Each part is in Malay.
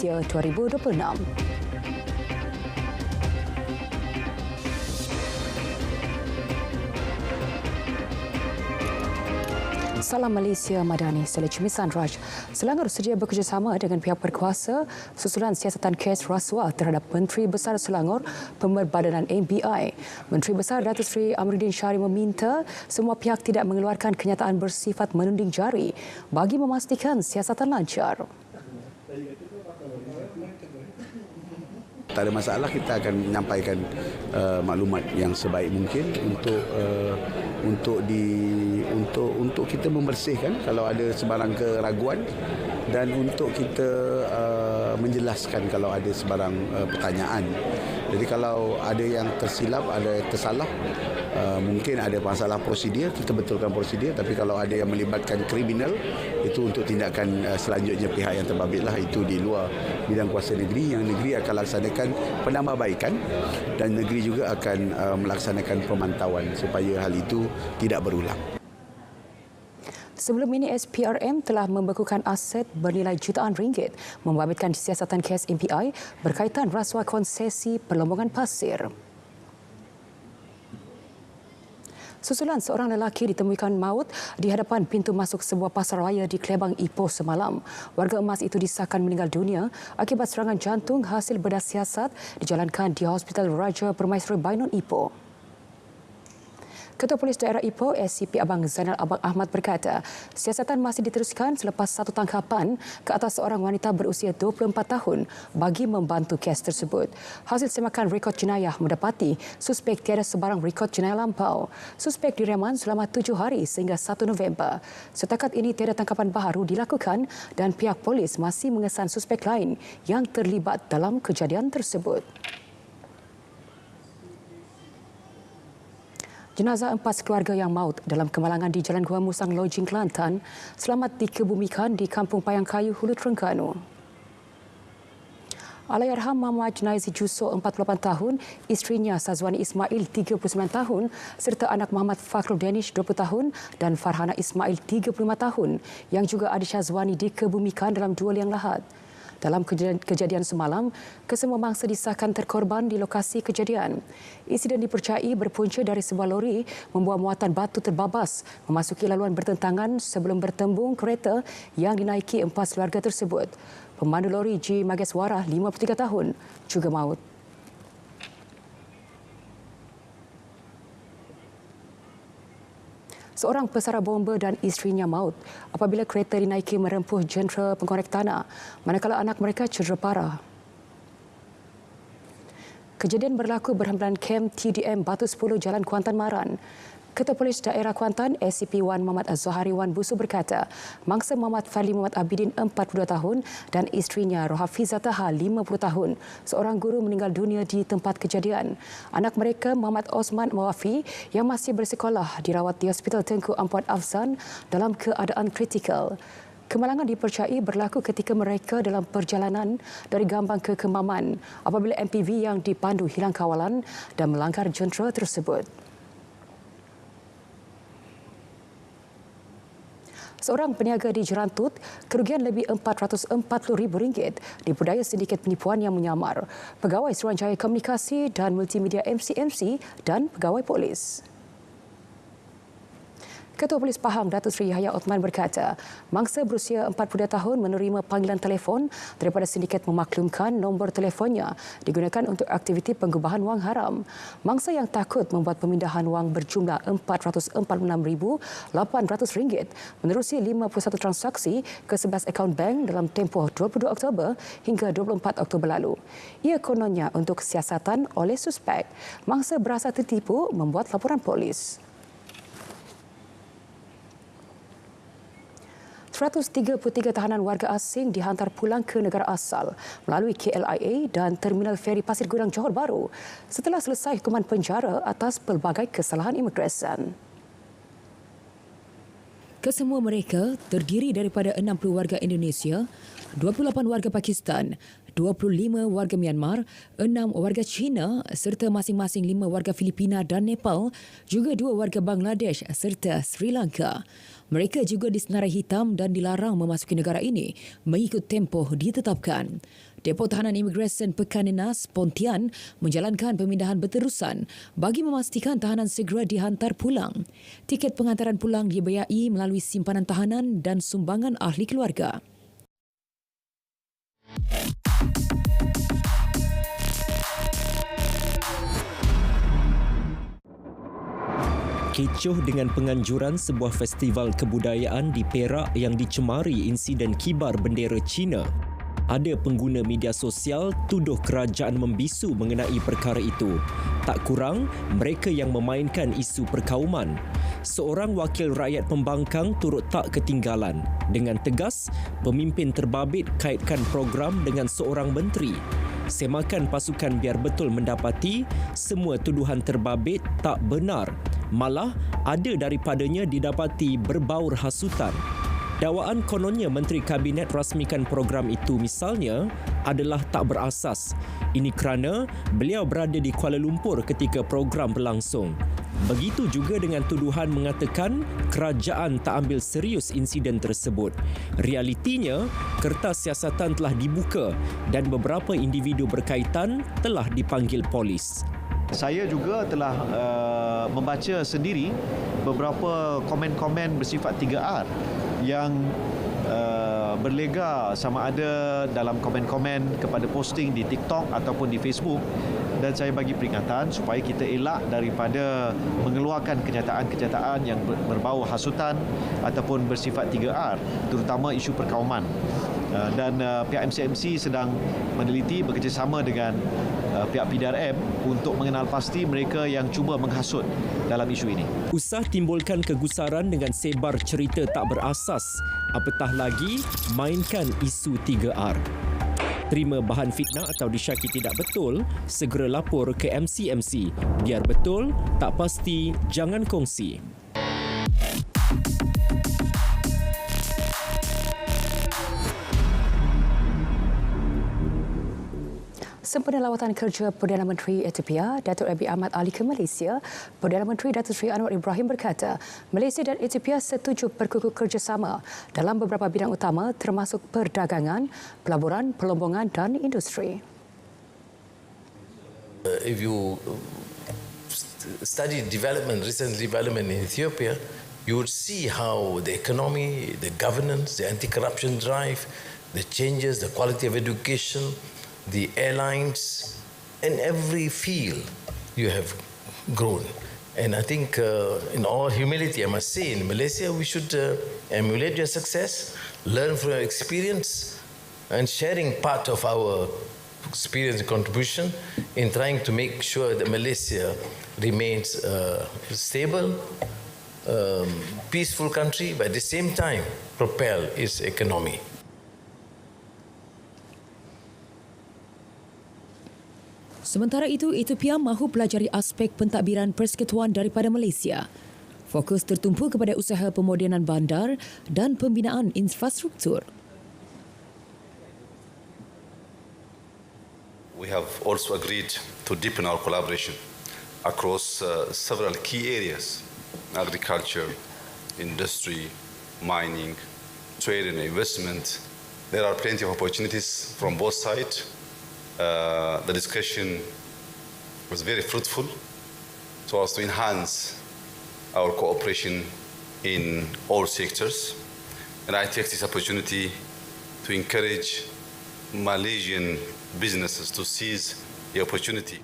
Malaysia 2026. Salam Malaysia Madani, saya Cimisan Raj. Selangor sedia bekerjasama dengan pihak berkuasa susulan siasatan kes rasuah terhadap Menteri Besar Selangor, Pemerbadanan MBI. Menteri Besar Datuk Seri Amruddin Syari meminta semua pihak tidak mengeluarkan kenyataan bersifat menunding jari bagi memastikan siasatan lancar. Tak ada masalah, kita akan menyampaikan maklumat yang sebaik mungkin untuk kita membersihkan kalau ada sebarang keraguan dan untuk kita menjelaskan kalau ada sebarang pertanyaan. Jadi kalau ada yang tersilap, ada yang tersalah, mungkin ada masalah prosedur, kita betulkan prosedur. Tapi kalau ada yang melibatkan kriminal, itu untuk tindakan selanjutnya pihak yang terbabitlah, itu di luar bidang kuasa negeri. Yang negeri akan laksanakan penambahbaikan dan negeri juga akan melaksanakan pemantauan supaya hal itu tidak berulang. Sebelum ini, SPRM telah membekukan aset bernilai jutaan ringgit membabitkan siasatan kes MPI berkaitan rasuah konsesi perlombongan pasir. Susulan seorang lelaki ditemukan maut di hadapan pintu masuk sebuah pasar raya di Klebang, Ipoh semalam. Warga emas itu disahkan meninggal dunia akibat serangan jantung hasil bedah siasat dijalankan di Hospital Raja Permaisuri Bainon, Ipoh. Ketua Polis Daerah Ipoh, SCP Abang Zainal Abang Ahmad berkata, siasatan masih diteruskan selepas satu tangkapan ke atas seorang wanita berusia 24 tahun bagi membantu kes tersebut. Hasil semakan rekod jenayah mendapati suspek tiada sebarang rekod jenayah lampau. Suspek direman selama 7 hari sehingga 1 November. Setakat ini tiada tangkapan baharu dilakukan dan pihak polis masih mengesan suspek lain yang terlibat dalam kejadian tersebut. Jenazah 4 keluarga yang maut dalam kemalangan di Jalan Gua Musang Lojing, Kelantan selamat dikebumikan di Kampung Payangkayu, Hulu Terengganu. Allahyarham Muhammad Naizi Juso, 48 tahun, isterinya Sazwani Ismail, 39 tahun, serta anak Muhammad Fakhrul Danish, 20 tahun dan Farhana Ismail, 35 tahun yang juga adik Syazwani dikebumikan dalam dua liang lahat. Dalam kejadian semalam, kesemua mangsa disahkan terkorban di lokasi kejadian. Insiden dipercayai berpunca dari sebuah lori membawa muatan batu terbabas memasuki laluan bertentangan sebelum bertembung kereta yang dinaiki 4 keluarga tersebut. Pemandu lori G. Mageswara, 53 tahun, juga maut. Seorang pesara bomba dan isterinya maut apabila kereta dinaiki merempuh jentera pengorek tanah, manakala anak mereka cedera parah. Kejadian berlaku berhampiran kem TDM Batu 10 Jalan Kuantan Maran. Ketua Polis Daerah Kuantan, SCP Wan Muhammad Az-Zahari Wan Busu berkata, mangsa Muhammad Fadli Muhammad Abidin, 42 tahun dan isterinya Rohafizah Taha, 50 tahun, seorang guru meninggal dunia di tempat kejadian. Anak mereka Muhammad Osman Mawafi yang masih bersekolah dirawat di Hospital Tengku Ampuan Afzan dalam keadaan kritikal. Kemalangan dipercayai berlaku ketika mereka dalam perjalanan dari Gambang ke Kemaman apabila MPV yang dipandu hilang kawalan dan melanggar jentera tersebut. Seorang peniaga di Jerantut kerugian lebih RM440,000 dipudaya sindiket penipuan yang menyamar pegawai Suruhanjaya Komunikasi dan Multimedia MCMC dan pegawai polis. Ketua Polis Pahang Datuk Seri Yahya Othman berkata, mangsa berusia 42 tahun menerima panggilan telefon daripada sindiket memaklumkan nombor telefonnya digunakan untuk aktiviti penggubahan wang haram. Mangsa yang takut membuat pemindahan wang berjumlah RM446,800 menerusi 51 transaksi ke 11 akaun bank dalam tempoh 22 Oktober hingga 24 Oktober lalu. Ia kononnya untuk siasatan oleh suspek. Mangsa berasa tertipu membuat laporan polis. 133 tahanan warga asing dihantar pulang ke negara asal melalui KLIA dan Terminal Feri Pasir Gudang, Johor Bahru setelah selesai hukuman penjara atas pelbagai kesalahan imigresen. Kesemua mereka terdiri daripada 60 warga Indonesia, 28 warga Pakistan 25 warga Myanmar, 6 warga China serta masing-masing 5 warga Filipina dan Nepal, juga 2 warga Bangladesh serta Sri Lanka. Mereka juga disenarai hitam dan dilarang memasuki negara ini mengikut tempoh ditetapkan. Depo Tahanan Imigresen Pekanenas, Pontian menjalankan pemindahan berterusan bagi memastikan tahanan segera dihantar pulang. Tiket penghantaran pulang dibayari melalui simpanan tahanan dan sumbangan ahli keluarga. Kecoh dengan penganjuran sebuah festival kebudayaan di Perak yang dicemari insiden kibar bendera China. Ada pengguna media sosial tuduh kerajaan membisu mengenai perkara itu. Tak kurang, mereka yang memainkan isu perkauman. Seorang wakil rakyat pembangkang turut tak ketinggalan. Dengan tegas, pemimpin terbabit kaitkan program dengan seorang menteri. Semakan pasukan biar betul mendapati semua tuduhan terbabit tak benar. Malah, ada daripadanya didapati berbaur hasutan. Dakwaan kononnya Menteri Kabinet rasmikan program itu misalnya adalah tak berasas. Ini kerana beliau berada di Kuala Lumpur ketika program berlangsung. Begitu juga dengan tuduhan mengatakan kerajaan tak ambil serius insiden tersebut. Realitinya, kertas siasatan telah dibuka dan beberapa individu berkaitan telah dipanggil polis. Saya juga telah membaca sendiri beberapa komen-komen bersifat 3R yang berlega sama ada dalam komen-komen kepada posting di TikTok ataupun di Facebook, dan saya bagi peringatan supaya kita elak daripada mengeluarkan kenyataan-kenyataan yang berbau hasutan ataupun bersifat 3R, terutama isu perkauman. Dan pihak MCMC sedang meneliti bekerjasama dengan pihak PDRM untuk mengenal pasti mereka yang cuba menghasut dalam isu ini. Usah timbulkan kegusaran dengan sebar cerita tak berasas, apatah lagi mainkan isu 3R. Terima bahan fitnah atau disyaki tidak betul, segera lapor ke MCMC. Biar betul, tak pasti, jangan kongsi. Sempena lawatan kerja Perdana Menteri Ethiopia, Datuk Abiy Ahmad Ali ke Malaysia, Perdana Menteri Datuk Seri Anwar Ibrahim berkata, Malaysia dan Ethiopia setuju berkukuh kerjasama dalam beberapa bidang utama termasuk perdagangan, pelaburan, pelombongan dan industri. If you study recent development in Ethiopia, you would see how the economy, the governance, the anti-corruption drive, the changes, the quality of education, the airlines, in every field you have grown. And I think in all humility, I must say, in Malaysia we should emulate your success, learn from your experience, and sharing part of our experience and contribution in trying to make sure that Malaysia remains a stable, peaceful country, but at the same time propel its economy. Sementara itu, Ethiopia mahu pelajari aspek pentadbiran persekutuan daripada Malaysia. Fokus tertumpu kepada usaha pemodenan bandar dan pembinaan infrastruktur. We have also agreed to deepen our collaboration across several key areas: agriculture, industry, mining, trade and investment. There are plenty of opportunities from both sides. The discussion was very fruitful so as to enhance our cooperation in all sectors. And I take this opportunity to encourage Malaysian businesses to seize the opportunity.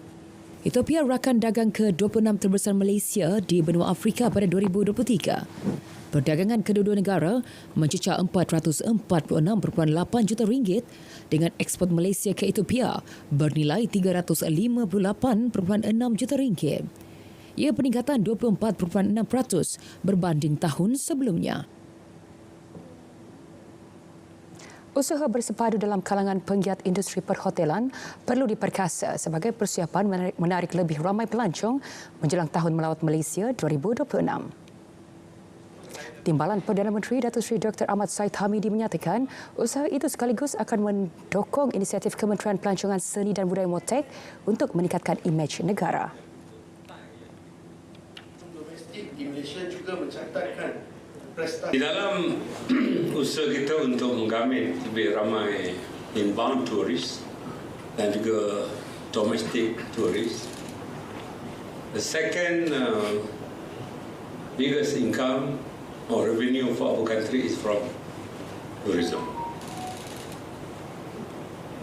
Ethiopia rakan dagang ke-26 terbesar Malaysia di benua Afrika pada 2023. Perdagangan kedua-dua negara mencecah 446.8 juta ringgit dengan ekspor Malaysia ke Ethiopia bernilai 358.6 juta ringgit. Ia peningkatan 24.6% berbanding tahun sebelumnya. Usaha bersepadu dalam kalangan penggiat industri perhotelan perlu diperkasa sebagai persiapan menarik lebih ramai pelancong menjelang Tahun Melawat Malaysia 2026. Timbalan Perdana Menteri Datuk Seri Dr. Ahmad Said Hamidi menyatakan usaha itu sekaligus akan mendukung inisiatif Kementerian Pelancongan Seni dan Budaya Motek untuk meningkatkan imej negara. Domestik di Malaysia juga mencatatkan prestasi. Di dalam usaha kita untuk menggamit lebih ramai inbound turis dan juga domestic turis, the second biggest income or revenue for our country is from tourism.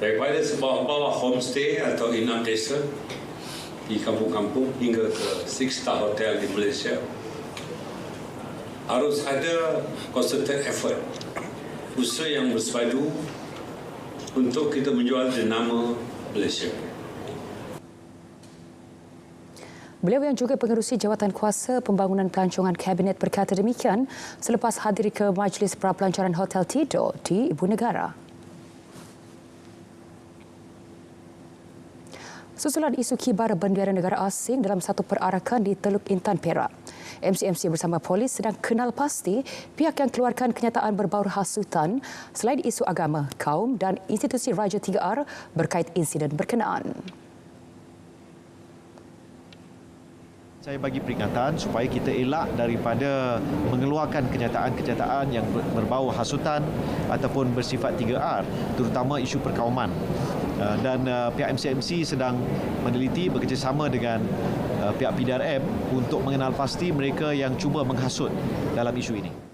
Daripada sebuah homestay atau inap desa di kampung-kampung hingga ke 6-star hotel di Malaysia, harus ada concerted effort, usaha yang bersepadu untuk kita menjual jenama Malaysia. Beliau yang juga pengerusi Jawatan Kuasa Pembangunan Pelancongan Kabinet berkata demikian selepas hadir ke Majlis Pra-Pelancaran Hotel Tido di Ibu Negara. Susulan isu kibar bendera negara asing dalam satu perarakan di Teluk Intan, Perak. MCMC bersama polis sedang kenal pasti pihak yang keluarkan kenyataan berbau hasutan selain isu agama, kaum dan institusi Raja 3R berkait insiden berkenaan. Saya bagi peringatan supaya kita elak daripada mengeluarkan kenyataan-kenyataan yang berbau hasutan ataupun bersifat 3R, terutama isu perkauman. Dan pihak MCMC sedang meneliti bekerjasama dengan pihak PDRM untuk mengenal pasti mereka yang cuba menghasut dalam isu ini.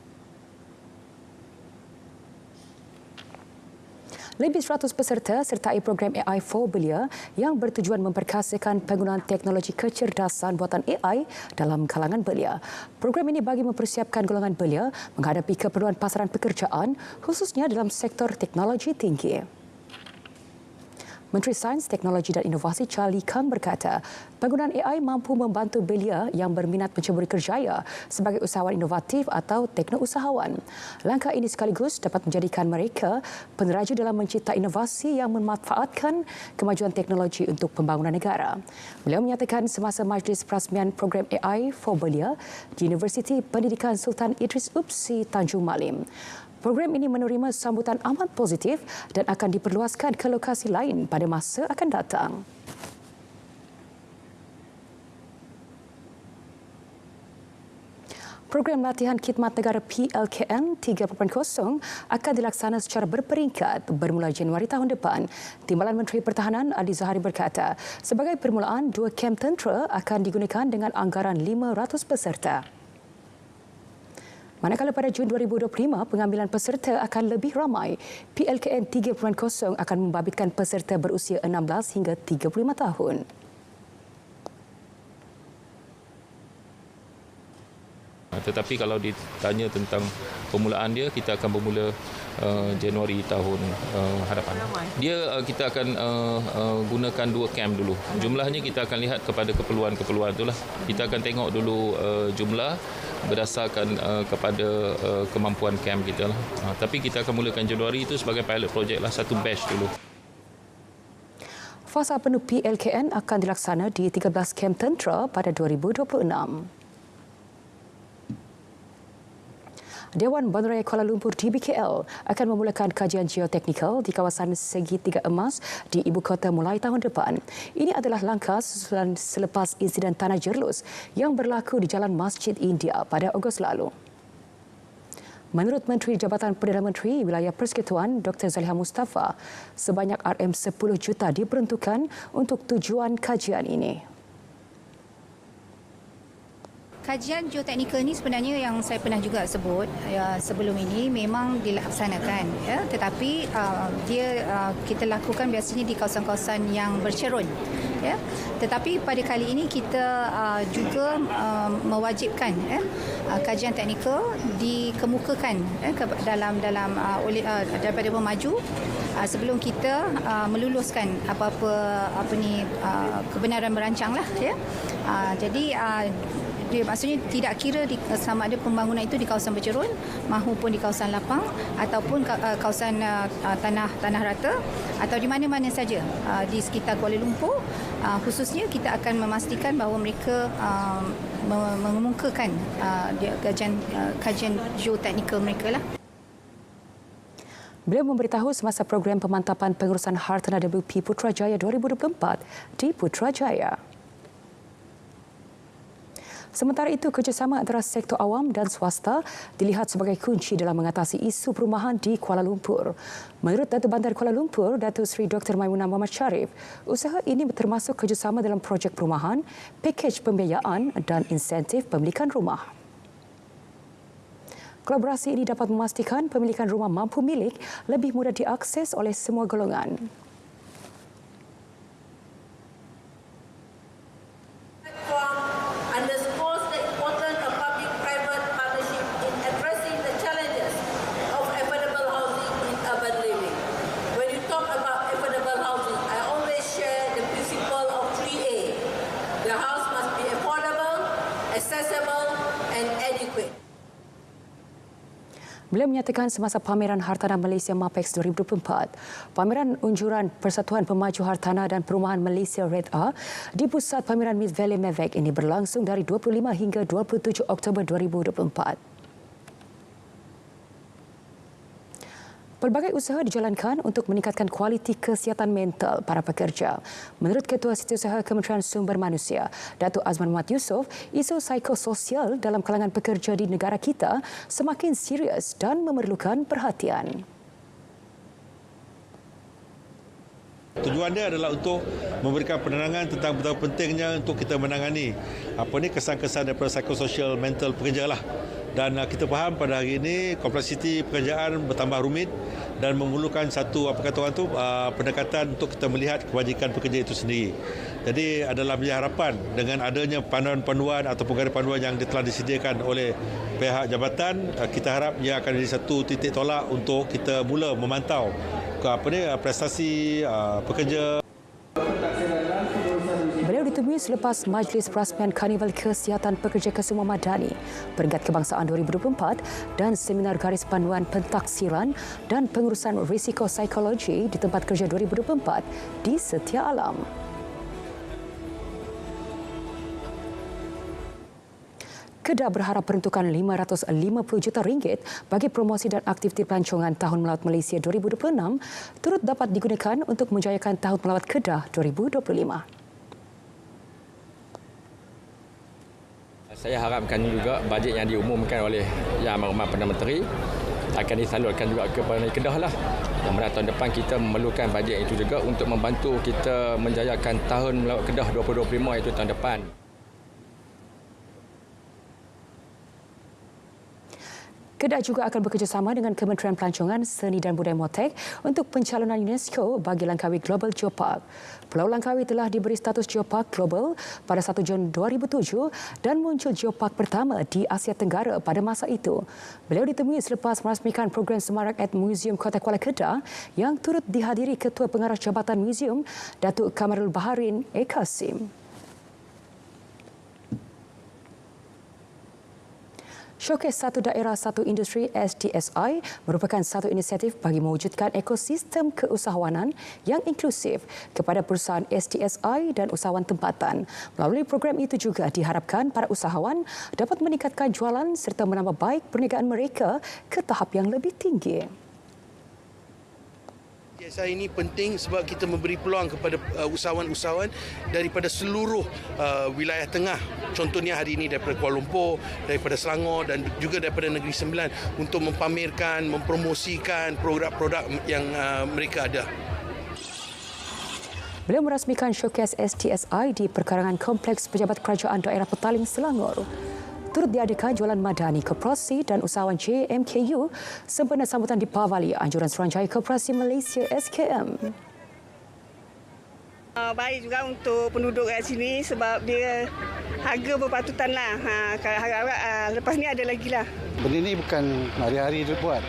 Lebih 100 peserta sertai program AI for Belia yang bertujuan memperkasakan penggunaan teknologi kecerdasan buatan AI dalam kalangan belia. Program ini bagi mempersiapkan golongan belia menghadapi keperluan pasaran pekerjaan khususnya dalam sektor teknologi tinggi. Menteri Sains, Teknologi dan Inovasi Charlie Kang berkata, penggunaan AI mampu membantu belia yang berminat menceburi kerjaya sebagai usahawan inovatif atau teknousahawan. Langkah ini sekaligus dapat menjadikan mereka peneraju dalam mencipta inovasi yang memanfaatkan kemajuan teknologi untuk pembangunan negara. Beliau menyatakan semasa majlis perasmian program AI for Belia di Universiti Pendidikan Sultan Idris Upsi Tanjung Malim. Program ini menerima sambutan amat positif dan akan diperluaskan ke lokasi lain pada masa akan datang. Program latihan khidmat negara PLKN 3.0 akan dilaksana secara berperingkat bermula Januari tahun depan. Timbalan Menteri Pertahanan Adi Zahari berkata, sebagai permulaan, 2 kem tentera akan digunakan dengan anggaran 500 peserta. Manakala pada Jun 2025, pengambilan peserta akan lebih ramai. PLKN 3.0 akan membabitkan peserta berusia 16 hingga 35 tahun. Tetapi kalau ditanya tentang permulaan dia, kita akan bermula Januari tahun hadapan. Kita akan gunakan 2 kem dulu. Jumlahnya kita akan lihat kepada keperluan-keperluan itulah. Kita akan tengok dulu jumlah berdasarkan kepada kemampuan kem kita lah. Tapi kita akan mulakan Januari itu sebagai pilot project lah, satu batch dulu. Fasa penuh PLKN akan dilaksana di 13 kem tentera pada 2026. Dewan Bandaraya Kuala Lumpur DBKL akan memulakan kajian geoteknikal di kawasan segitiga emas di ibu kota mulai tahun depan. Ini adalah langkah susulan selepas insiden tanah jerlus yang berlaku di Jalan Masjid India pada Ogos lalu. Menurut Menteri Jabatan Perdana Menteri Wilayah Persekutuan Dr. Zaliha Mustafa, sebanyak RM10 juta diperuntukkan untuk tujuan kajian ini. Kajian geoteknikal ini sebenarnya yang saya pernah juga sebut sebelum ini memang dilaksanakan, ya, tetapi kita lakukan biasanya di kawasan-kawasan yang bercerun, ya. Tetapi pada kali ini kita juga mewajibkan kajian teknikal dikemukakan dalam daripada pemaju sebelum kita meluluskan apa-apa kebenaran merancanglah, ya. Jadi dia maksudnya tidak kira sama ada pembangunan itu di kawasan bercerun maupun di kawasan lapang ataupun kawasan tanah rata atau di mana-mana saja di sekitar Kuala Lumpur Khususnya kita akan memastikan bahawa mereka mengemukakan kajian geoteknikal mereka lah. Beliau memberitahu semasa program pemantapan pengurusan hartanah WP Putrajaya 2024 di Putrajaya. Sementara itu, kerjasama antara sektor awam dan swasta dilihat sebagai kunci dalam mengatasi isu perumahan di Kuala Lumpur. Menurut Datuk Bandar Kuala Lumpur, Datuk Seri Dr. Maimunah Muhammad Sharif, usaha ini termasuk kerjasama dalam projek perumahan, pakej pembiayaan dan insentif pemilikan rumah. Kolaborasi ini dapat memastikan pemilikan rumah mampu milik lebih mudah diakses oleh semua golongan. Beliau menyatakan semasa pameran Hartanah Malaysia MAPEX 2024, pameran unjuran Persatuan Pemaju Hartanah dan Perumahan Malaysia REDA di pusat pameran Mid Valley MEVEC ini berlangsung dari 25 hingga 27 Oktober 2024. Pelbagai usaha dijalankan untuk meningkatkan kualiti kesihatan mental para pekerja. Menurut Ketua Setiausaha Kementerian Sumber Manusia, Datuk Azman Muhammad Yusof, isu psikososial dalam kalangan pekerja di negara kita semakin serius dan memerlukan perhatian. Tujuan dia adalah untuk memberikan penerangan tentang betapa pentingnya untuk kita menangani kesan-kesan daripada psikososial mental pekerja lah. Dan kita faham pada hari ini kompleksiti pekerjaan bertambah rumit dan memerlukan satu pendekatan untuk kita melihat kebajikan pekerja itu sendiri. Jadi adalah menjadi harapan dengan adanya panduan-panduan atau panduan yang telah disediakan oleh pihak jabatan, kita harap ia akan jadi satu titik tolak untuk kita mula memantau prestasi pekerja. Beliau ditemui selepas Majlis Perasmian Karnival Kesihatan Pekerja Kesemua Madani, Peringkat Kebangsaan 2024 dan Seminar Garis Panduan Pentaksiran dan Pengurusan Risiko Psikologi di Tempat Kerja 2024 di Setia Alam. Kedah berharap peruntukan RM550 juta bagi promosi dan aktiviti pelancongan Tahun Melawat Malaysia 2026 turut dapat digunakan untuk menjayakan Tahun Melawat Kedah 2025. Saya harapkan juga bajet yang diumumkan oleh Yang Amat Perdana Menteri akan disalurkan juga kepada Kedah lah. Dan pada tahun depan kita memerlukan bajet itu juga untuk membantu kita menjayakan Tahun Melawat Kedah 2025 itu tahun depan. Kedah juga akan bekerjasama dengan Kementerian Pelancongan, Seni dan Budaya MOTEK untuk pencalonan UNESCO bagi Langkawi Global Geopark. Pulau Langkawi telah diberi status Geopark Global pada 1 Jun 2007 dan muncul Geopark pertama di Asia Tenggara pada masa itu. Beliau ditemui selepas merasmikan program Semarak at Museum Kota Kuala Kedah yang turut dihadiri Ketua Pengarah Jabatan Museum, Datuk Kamarul Baharin Kasim. Showcase Satu Daerah Satu Industri SDSI merupakan satu inisiatif bagi mewujudkan ekosistem keusahawanan yang inklusif kepada perusahaan SDSI dan usahawan tempatan. Melalui program itu juga diharapkan para usahawan dapat meningkatkan jualan serta menambah baik perniagaan mereka ke tahap yang lebih tinggi. SDSI ini penting sebab kita memberi peluang kepada usahawan-usahawan daripada seluruh wilayah tengah. Contohnya hari ini daripada Kuala Lumpur, daripada Selangor dan juga daripada Negeri Sembilan untuk mempamerkan, mempromosikan produk-produk yang mereka ada. Beliau merasmikan showcase SDSI di perkarangan Kompleks Pejabat Kerajaan Daerah Petaling, Selangor. Turut diadakan jualan madani koperasi dan usahawan JMKU sempena sambutan di Pavali Anjuran Suruhanjaya Koperasi Malaysia SKM. Baik juga untuk penduduk kat sini sebab dia harga berpatutan lah. Harap lepas ni ada lagi lah. Benda ni bukan hari-hari dia buat.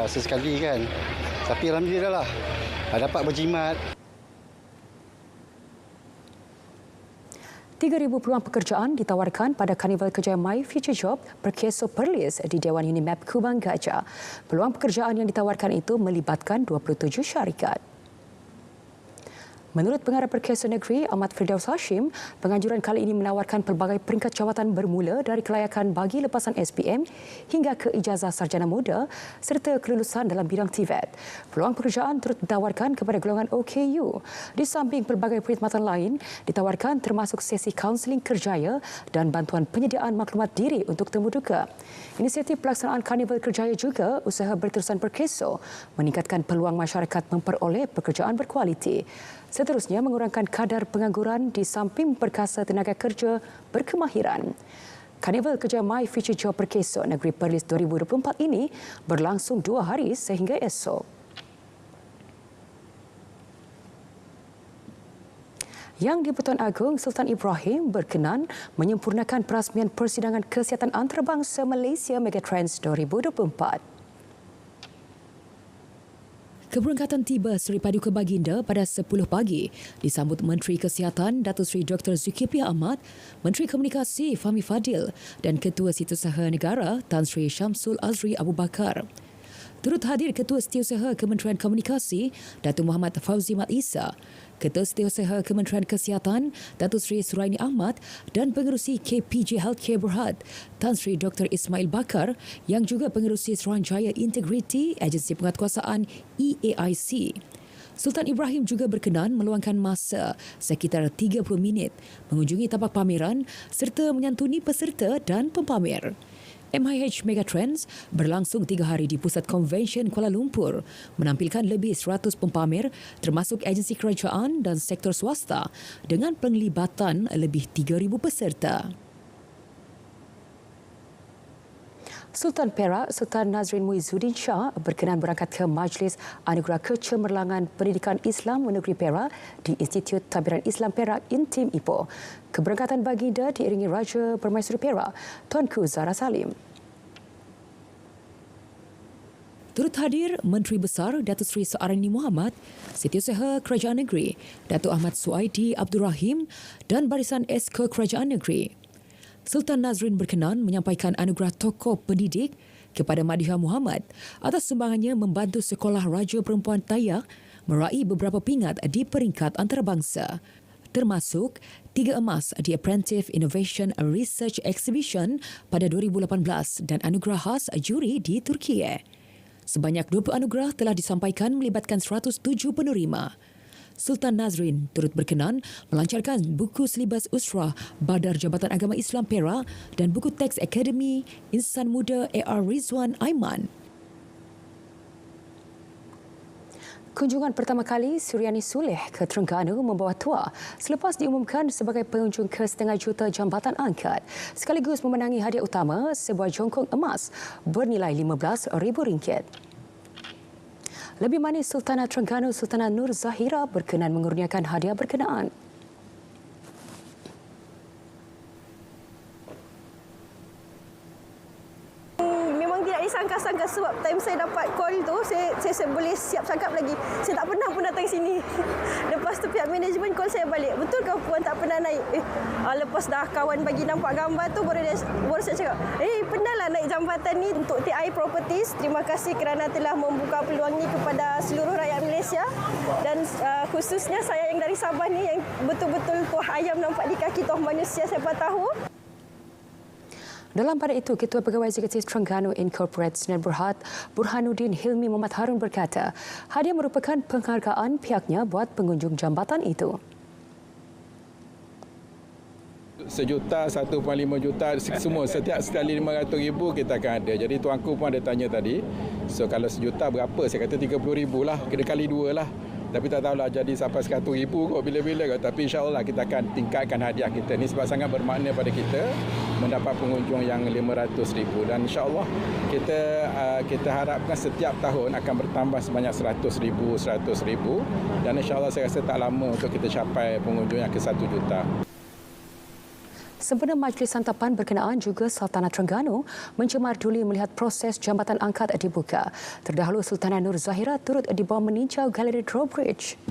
Sesekali kan. Tapi alhamdulillah lah. Dapat berjimat. 3,000 peluang pekerjaan ditawarkan pada Karnival Kerjaya My Future Job berkeso Perlis di Dewan Unimap Kubang Gajah. Peluang pekerjaan yang ditawarkan itu melibatkan 27 syarikat. Menurut Pengarah Perkesa Negeri Ahmad Firdaus Hashim, penganjuran kali ini menawarkan pelbagai peringkat jawatan bermula dari kelayakan bagi lepasan SPM hingga ke ijazah sarjana muda serta kelulusan dalam bidang TVET. Peluang pekerjaan turut ditawarkan kepada golongan OKU. Di samping pelbagai perkhidmatan lain ditawarkan termasuk sesi kaunseling kerjaya dan bantuan penyediaan maklumat diri untuk temu duka. Inisiatif pelaksanaan Karnival Kerjaya juga usaha berterusan Perkeso meningkatkan peluang masyarakat memperoleh pekerjaan berkualiti. Seterusnya, mengurangkan kadar pengangguran di samping memperkasa tenaga kerja berkemahiran. Karnival Kerja My Future Job Perkeso Negeri Perlis 2024 ini berlangsung 2 hari sehingga esok. Yang di-Pertuan Agong Sultan Ibrahim berkenan menyempurnakan perasmian Persidangan Kesihatan Antarabangsa Malaysia Megatrends 2024. Keberangkatan tiba Seri Paduka Baginda pada 10 pagi disambut Menteri Kesihatan Datuk Seri Dr. Zulkifli Ahmad, Menteri Komunikasi Fahmi Fadil dan Ketua Setiausaha Negara Tan Sri Syamsul Azri Abu Bakar. Turut hadir Ketua Setiausaha Kementerian Komunikasi Datuk Muhammad Fauzi Mat Isa, Ketua Setiausaha Kementerian Kesihatan Datuk Seri Suraini Ahmad dan Pengerusi KPJ Healthcare Berhad Tan Sri Dr. Ismail Bakar yang juga Pengerusi Suruhanjaya Integriti Agensi Penguatkuasaan EAIC. Sultan Ibrahim juga berkenan meluangkan masa sekitar 30 minit mengunjungi tapak pameran serta menyantuni peserta dan pempamer. MIH Megatrends berlangsung 3 hari di Pusat Konvensyen Kuala Lumpur, menampilkan lebih 100 pempamer termasuk agensi kerajaan dan sektor swasta dengan penglibatan lebih 3,000 peserta. Sultan Perak, Sultan Nazrin Muizzuddin Shah berkenan berangkat ke Majlis Anugerah Kecemerlangan Pendidikan Islam Negeri Perak di Institut Tabiran Islam Perak Intim Ipoh. Keberangkatan baginda diiringi Raja Permaisuri Perak, Tuanku Zahra Salim. Turut hadir Menteri Besar Datuk Seri Soeharni Muhammad, Setiausaha Kerajaan Negeri Datuk Ahmad Suaidi Abdul Rahim dan Barisan Esko Kerajaan Negeri. Sultan Nazrin berkenan menyampaikan anugerah tokoh pendidik kepada Madihah Muhammad atas sumbangannya membantu Sekolah Raja Perempuan Tayak meraih beberapa pingat di peringkat antarabangsa, termasuk 3 emas di Apprentice Innovation Research Exhibition pada 2018 dan anugerah khas juri di Turki. Sebanyak 20 anugerah telah disampaikan melibatkan 107 penerima. Sultan Nazrin turut berkenan melancarkan buku selibas Usrah Badar Jabatan Agama Islam Perak dan buku teks Akademi Insan Muda A.R. Rizwan Aiman. Kunjungan pertama kali Suryani Suleh ke Terengganu membawa tuah selepas diumumkan sebagai pengunjung ke 500,000 juta jambatan angkat sekaligus memenangi hadiah utama sebuah jongkong emas bernilai RM15,000. Lebih manis, Sultanah Terengganu Sultanah Nur Zahira berkenan mengurniakan hadiah berkenaan. Disangka-sangka sebab time saya dapat call tu, saya boleh siap cakap lagi. Saya tak pernah pun datang sini. Lepas tu pihak manajemen call saya balik. Betul ke puan tak pernah naik? Lepas dah kawan bagi nampak gambar tu baru saya cakap, pernahlah naik jambatan ni. Untuk TI Properties, terima kasih kerana telah membuka peluang ni kepada seluruh rakyat Malaysia dan khususnya saya yang dari Sabah ni yang betul-betul tuah ayam nampak di kaki tuah manusia siapa tahu. Dalam pada itu, Ketua Pegawai Eksekutif Terengganu Incorporate Sdn Bhd Burhanuddin Hilmi Muhammad Harun berkata, hadiah merupakan penghargaan pihaknya buat pengunjung jambatan itu. 1 juta, 1.5 juta, semua setiap sekali 500,000 kita akan ada. Jadi tuanku pun ada tanya tadi. So kalau 1 juta berapa? Saya kata 30,000 lah, kena kali 2 lah. Tapi tak tahulah jadi sampai 100,000 kot bila-bila kot. Tapi insya-Allah kita akan tingkatkan hadiah kita ni sebab sangat bermakna pada kita mendapat pengunjung yang 500,000 dan insya-Allah kita harapkan setiap tahun akan bertambah sebanyak 100,000 dan insya-Allah saya rasa tak lama untuk kita capai pengunjung yang ke 1 juta. Sempena majlis santapan berkenaan juga Sultanah Terengganu mencemar duli melihat proses jambatan angkat dibuka. Terdahulu Sultanah Nur Zahira turut dibawa meninjau Galeri Drawbridge.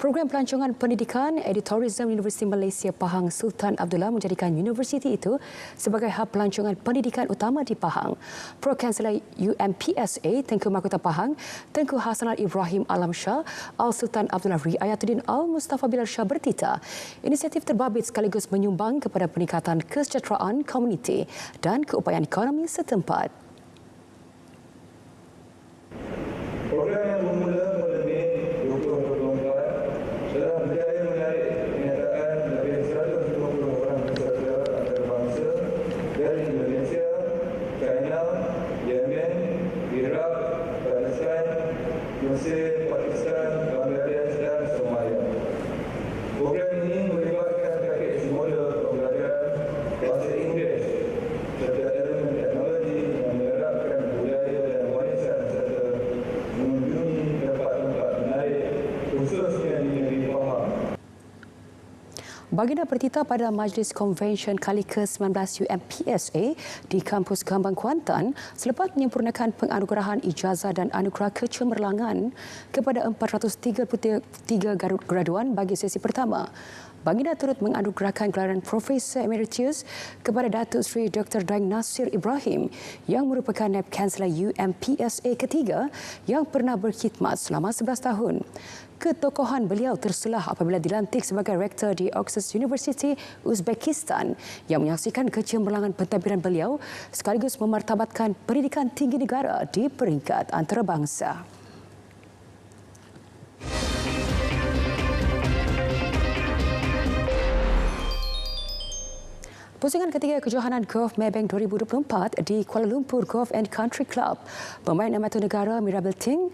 Program Pelancongan Pendidikan Editourism Universiti Malaysia Pahang Sultan Abdullah menjadikan universiti itu sebagai hub pelancongan pendidikan utama di Pahang. Pro-Kansela UMPSA Tengku Mahkota Pahang, Tengku Hasanal Ibrahim Alam Shah, Al-Sultan Abdullah Riayatuddin Al-Mustafa Bilal Shah bertita, inisiatif terbabit sekaligus menyumbang kepada peningkatan kesejahteraan komuniti dan keupayaan ekonomi setempat. Program yang bermula pada Mei 2024 telah berjaya menarik kenyataan lebih 150 orang peserta antarabangsa dari Indonesia, China, Yemen, Iraq, Palestin, Mesir, Pakistan, Bangladesh dan Somalia. Program ini melibatkan paket semula pembelajaran bahasa Inggeris serta elemen teknologi yang menerapkan budaya dan warisan serta mengunjungi tempat-tempat menarik khususnya di negeri Pahang. Baginda bertita pada Majlis Konvensyen kali ke-19 UMPSA di Kampus Kembang Kuantan selepas menyempurnakan penganugerahan ijazah dan anugerah kecemerlangan kepada 433 graduan bagi sesi pertama. Baginda turut menganugerahkan gelaran Profesor Emeritus kepada Datuk Seri Dr. Daeng Nasir Ibrahim yang merupakan Naib Kansela UMPSA ketiga yang pernah berkhidmat selama 11 tahun. Ketokohan beliau terselah apabila dilantik sebagai rektor di Oxford University, Uzbekistan yang menyaksikan kecemerlangan pentadbiran beliau sekaligus memartabatkan pendidikan tinggi negara di peringkat antarabangsa. Pusingan ketiga kejohanan Golf Maybank 2024 di Kuala Lumpur Golf and Country Club, pemain amatur negara Mirabel Ting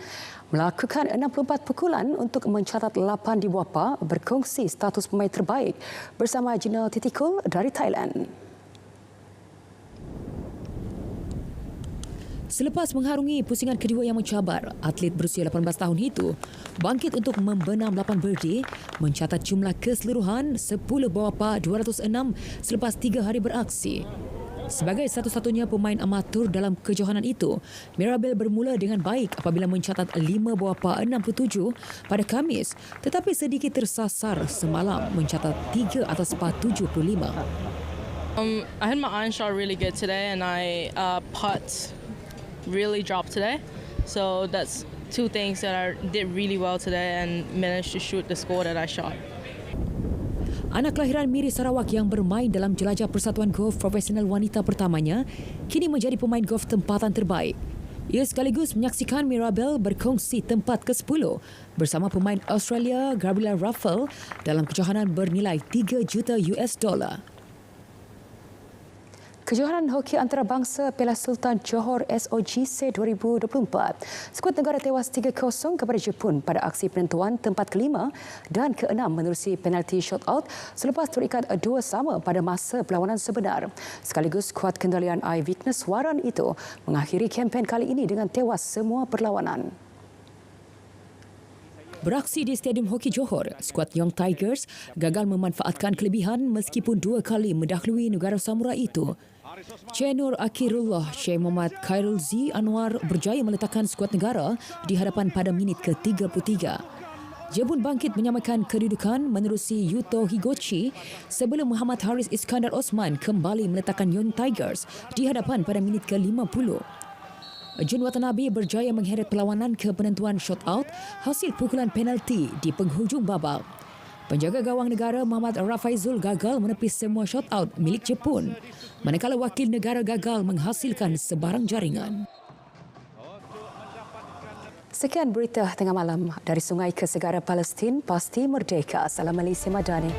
melakukan 64 pukulan untuk mencatat 8 di bawah par berkongsi status pemain terbaik bersama Jinal Titikul dari Thailand. Selepas mengharungi pusingan kedua yang mencabar, atlet berusia 18 tahun itu bangkit untuk membenam 8 birdie, mencatat jumlah keseluruhan 10 bawah par 206 selepas 3 hari beraksi. Sebagai satu-satunya pemain amatur dalam kejohanan itu, Mirabel bermula dengan baik apabila mencatat 5 bawah par 67 pada Khamis, tetapi sedikit tersasar semalam mencatat 3 atas par 75. I had my iron shot really good today and I putt really dropped today. So that's two things that I did really well today and managed to shoot the score that I shot. Anak kelahiran Miri Sarawak yang bermain dalam jelajah Persatuan Golf Profesional Wanita pertamanya kini menjadi pemain golf tempatan terbaik. Ia sekaligus menyaksikan Mirabel berkongsi tempat ke-10 bersama pemain Australia Gabriela Ruffel dalam kejohanan bernilai $3 juta. Kejohanan hoki antarabangsa Piala Sultan Johor SOGC 2024. Skuad negara tewas 3-0 kepada Jepun pada aksi penentuan tempat kelima dan keenam menerusi penalti shootout selepas terikat 2-2 pada masa perlawanan sebenar. Sekaligus skuad kendalian Ai Vigneswaran itu mengakhiri kempen kali ini dengan tewas semua perlawanan. Beraksi di Stadium Hoki Johor, skuad Young Tigers gagal memanfaatkan kelebihan meskipun 2 kali mendahului negara samurai itu. Cenur Akhirullah Syekh Muhammad Khairul Z Anwar berjaya meletakkan skuad negara di hadapan pada minit ke-33. Jepun bangkit menyamakan kedudukan menerusi Yuto Higochi sebelum Muhammad Haris Iskandar Osman kembali meletakkan Young Tigers di hadapan pada minit ke-50. Jun Watanabe berjaya mengheret perlawanan ke penentuan shootout hasil pukulan penalti di penghujung babak. Penjaga gawang negara Muhammad Rafaizul gagal menepis semua shootout milik Jepun, manakala wakil negara gagal menghasilkan sebarang jaringan. Sekian berita tengah malam dari Sungai ke Segara Palestin, pasti merdeka. Salam Malaysia Madani.